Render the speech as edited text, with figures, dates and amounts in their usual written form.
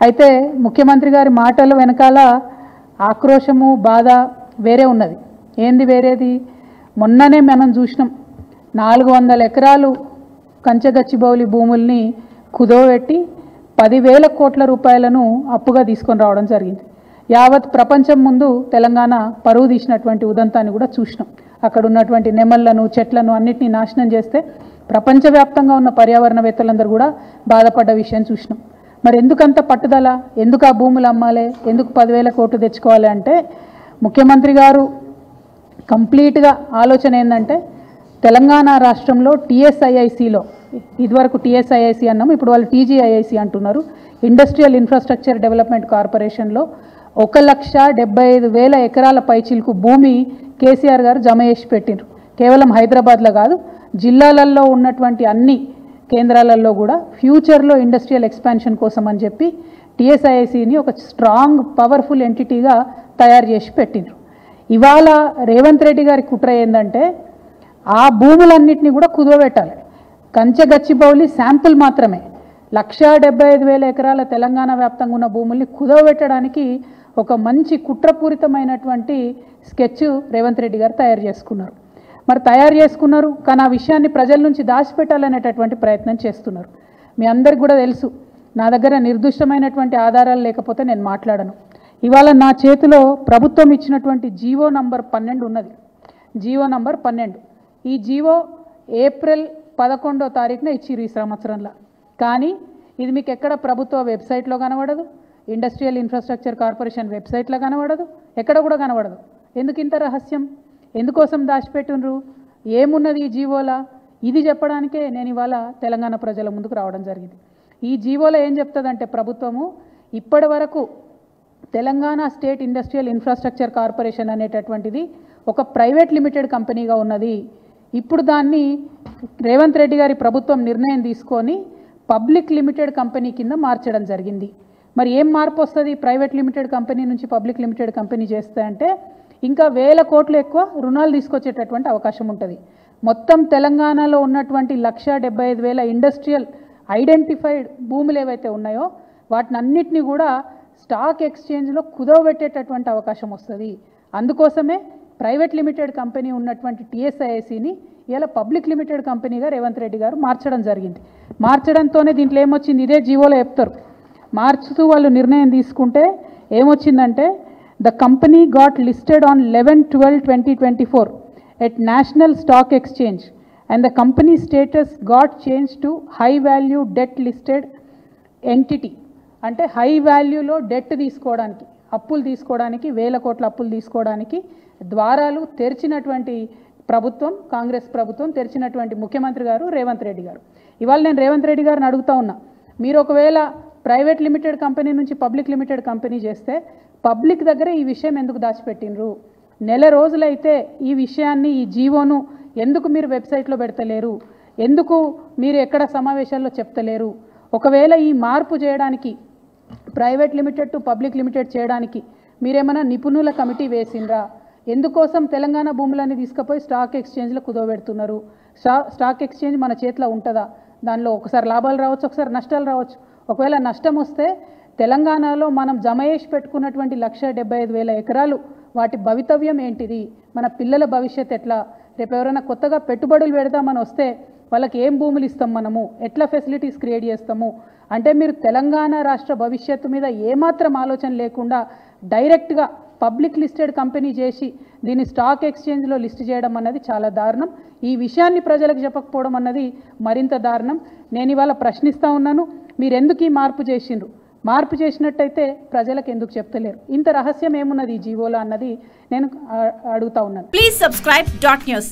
అయితే ముఖ్యమంత్రి గారి మాటల వెనకాల ఆక్రోశము బాధ వేరే ఉన్నది. ఏంది వేరేది? మొన్ననే మనం చూసినాం 400 ఎకరాలు కంచగచ్చిబౌలి భూముల్ని కుదోబెట్టి 10,000 కోట్ల రూపాయలను అప్పుగా తీసుకొని రావడం జరిగింది. యావత్ ప్రపంచం ముందు తెలంగాణ పరువు తీసినటువంటి ఉదంతాన్ని కూడా చూసినాం. అక్కడ ఉన్నటువంటి నెమళ్లను చెట్లను అన్నిటినీ నాశనం చేస్తే ప్రపంచవ్యాప్తంగా ఉన్న పర్యావరణవేత్తలందరూ కూడా బాధపడ్డ విషయం చూసినాం. మరి ఎందుకంత పట్టుదల? ఎందుకు ఆ భూములు అమ్మాలి? ఎందుకు 10,000 కోట్లు తెచ్చుకోవాలి అంటే ముఖ్యమంత్రి గారు కంప్లీట్గా ఆలోచన ఏంటంటే తెలంగాణ రాష్ట్రంలో టీఎస్ఐఐసిలో, ఇదివరకు టీఎస్ఐఐసి అన్నాము, ఇప్పుడు వాళ్ళు టీజీఐఐసి అంటున్నారు, ఇండస్ట్రియల్ ఇన్ఫ్రాస్ట్రక్చర్ డెవలప్మెంట్ కార్పొరేషన్లో 1,75,000 ఎకరాల పైచిలకు భూమి కేసీఆర్ గారు జమ చేసి పెట్టిండ్రు. కేవలం హైదరాబాద్లో కాదు, జిల్లాలలో ఉన్నటువంటి అన్ని కేంద్రాలలో కూడా ఫ్యూచర్లో ఇండస్ట్రియల్ ఎక్స్పాన్షన్ కోసం అని చెప్పి టీఎస్ఐఐసిని ఒక స్ట్రాంగ్ పవర్ఫుల్ ఎంటిటీగా తయారు చేసి పెట్టిండ్రు. ఇవాళ రేవంత్ రెడ్డి గారి కుట్ర ఏంటంటే ఆ భూములన్నింటినీ కూడా కుదవబెట్టాలి. కంచగచ్చిబౌలి శాంపుల్ మాత్రమే 1,75,000 ఎకరాల తెలంగాణ వ్యాప్తంగా ఉన్న భూముల్ని కుదవబెట్టడానికి ఒక మంచి కుట్రపూరితమైనటువంటి స్కెచ్ రేవంత్ రెడ్డి గారు తయారు చేసుకున్నారు. మరి తయారు చేసుకున్నారు, కానీ ఆ విషయాన్ని ప్రజల నుంచి దాచిపెట్టాలనేటటువంటి ప్రయత్నం చేస్తున్నారు. మీ అందరికి కూడా తెలుసు, నా దగ్గర నిర్దిష్టమైనటువంటి ఆధారాలు లేకపోతే నేను మాట్లాడను. ఇవాళ నా చేతిలో ప్రభుత్వం ఇచ్చినటువంటి జీవో నంబర్ 12 ఉన్నది. GO number 12. ఈ జీవో ఏప్రిల్ 11వ తారీఖున ఇచ్చిర్రు ఈ సంవత్సరంలో. కానీ ఇది మీకు ఎక్కడ ప్రభుత్వ వెబ్సైట్లో కనబడదు, ఇండస్ట్రియల్ ఇన్ఫ్రాస్ట్రక్చర్ కార్పొరేషన్ వెబ్సైట్లో కనబడదు, ఎక్కడ కూడా కనబడదు. ఎందుకు ఇంత రహస్యం? ఎందుకోసం దాచిపెట్టినరు? ఏమున్నది ఈ జీవోలా? ఇది చెప్పడానికే నేను ఇవాళ తెలంగాణ ప్రజల ముందుకు రావడం జరిగింది. ఈ జీవోలో ఏం చెప్తుందంటే ప్రభుత్వము ఇప్పటి వరకు Telangana state industrial infrastructure corporation అనేటటువంటిది ఒక ప్రైవేట్ లిమిటెడ్ కంపెనీగా ఉన్నది. ఇప్పుడు దాన్ని రేవంత్ రెడ్డి గారి ప్రభుత్వం నిర్ణయం తీసుకొని పబ్లిక్ లిమిటెడ్ కంపెనీ కింద మార్చడం జరిగింది. మరి ఏం మార్పు వస్తుంది ప్రైవేట్ లిమిటెడ్ కంపెనీ నుంచి పబ్లిక్ లిమిటెడ్ కంపెనీ చేస్తే అంటే ఇంకా 1,000 కోట్లు ఎక్కువ రుణాలు తీసుకొచ్చేటటువంటి అవకాశం ఉంటుంది. మొత్తం తెలంగాణలో ఉన్నటువంటి 1,75,000 ఇండస్ట్రియల్ ఐడెంటిఫైడ్ భూములు ఏవైతే ఉన్నాయో వాటిని అన్నిటినీ కూడా స్టాక్ ఎక్స్చేంజ్లో కుదవబెట్టేటటువంటి అవకాశం వస్తుంది. అందుకోసమే ప్రైవేట్ లిమిటెడ్ కంపెనీ ఉన్నటువంటి టీఎస్ఐఐసిని ఇలా పబ్లిక్ లిమిటెడ్ కంపెనీగా రేవంత్ రెడ్డి గారు మార్చడం జరిగింది. మార్చడంతోనే దీంట్లో ఏమొచ్చింది, ఇదే జీవోలో చెప్తారు. మార్చుతూ వాళ్ళు నిర్ణయం తీసుకుంటే ఏమొచ్చిందంటే the company got listed on 11/12/2024 at national stock exchange and the company status got change to high value debt listed entity. అంటే హై వాల్యూలో డెట్ తీసుకోవడానికి, అప్పులు తీసుకోవడానికి, 1,000 కోట్ల అప్పులు తీసుకోవడానికి ద్వారాలు తెరిచినటువంటి ప్రభుత్వం కాంగ్రెస్ ప్రభుత్వం, తెరిచినటువంటి ముఖ్యమంత్రి గారు రేవంత్ రెడ్డి గారు. ఇవాళ నేను రేవంత్ రెడ్డి గారిని అడుగుతా ఉన్నా, మీరు ఒకవేళ ప్రైవేట్ లిమిటెడ్ కంపెనీ నుంచి పబ్లిక్ లిమిటెడ్ కంపెనీ చేస్తే పబ్లిక్ దగ్గర ఈ విషయం ఎందుకు దాచిపెట్టినరు? నెల రోజులైతే ఈ విషయాన్ని, ఈ జీవోను ఎందుకు మీరు వెబ్సైట్లో పెడతలేరు? ఎందుకు మీరు ఎక్కడ సమావేశాల్లో చెప్తలేరు? ఒకవేళ ఈ మార్పు చేయడానికి, private limited to public limited చేయడానికి మీరేమైనా నిపుణుల కమిటీ వేసిండ్రా? ఎందుకోసం తెలంగాణ భూములన్నీ తీసుకుపోయి స్టాక్ ఎక్స్చేంజ్లో కుదవబెడుతున్నారు? స్టాక్ ఎక్స్చేంజ్ మన చేతిలో ఉంటుందా? దానిలో ఒకసారి లాభాలు రావచ్చు, ఒకసారి నష్టాలు రావచ్చు. ఒకవేళ నష్టం వస్తే తెలంగాణలో మనం జమ చేసి పెట్టుకున్నటువంటి 1,75,000 ఎకరాలు వాటి భవితవ్యం ఏంటిది? మన పిల్లల భవిష్యత్ ఎట్లా? రేపు ఎవరైనా కొత్తగా పెట్టుబడులు పెడదామని వస్తే వాళ్ళకి ఏం భూములు ఇస్తాం, మనము ఎట్లా ఫెసిలిటీస్ క్రియేట్ చేస్తాము? అంటే మీరు తెలంగాణ రాష్ట్ర భవిష్యత్తు మీద ఏమాత్రం ఆలోచన లేకుండా డైరెక్ట్గా పబ్లిక్ లిస్టెడ్ కంపెనీ చేసి దీన్ని స్టాక్ ఎక్స్చేంజ్లో లిస్ట్ చేయడం అన్నది చాలా దారుణం. ఈ విషయాన్ని ప్రజలకు చెప్పకపోవడం అన్నది మరింత దారుణం. నేను ఇవాళ ప్రశ్నిస్తూ ఉన్నాను, మీరు ఎందుకు ఈ మార్పు చేసిండ్రు? మార్పు చేసినట్టయితే ప్రజలకు ఎందుకు చెప్తలేరు? ఇంత రహస్యం ఏమున్నది ఈ జీవోలో అన్నది నేను అడుగుతా ఉన్నాను. Please subscribe .news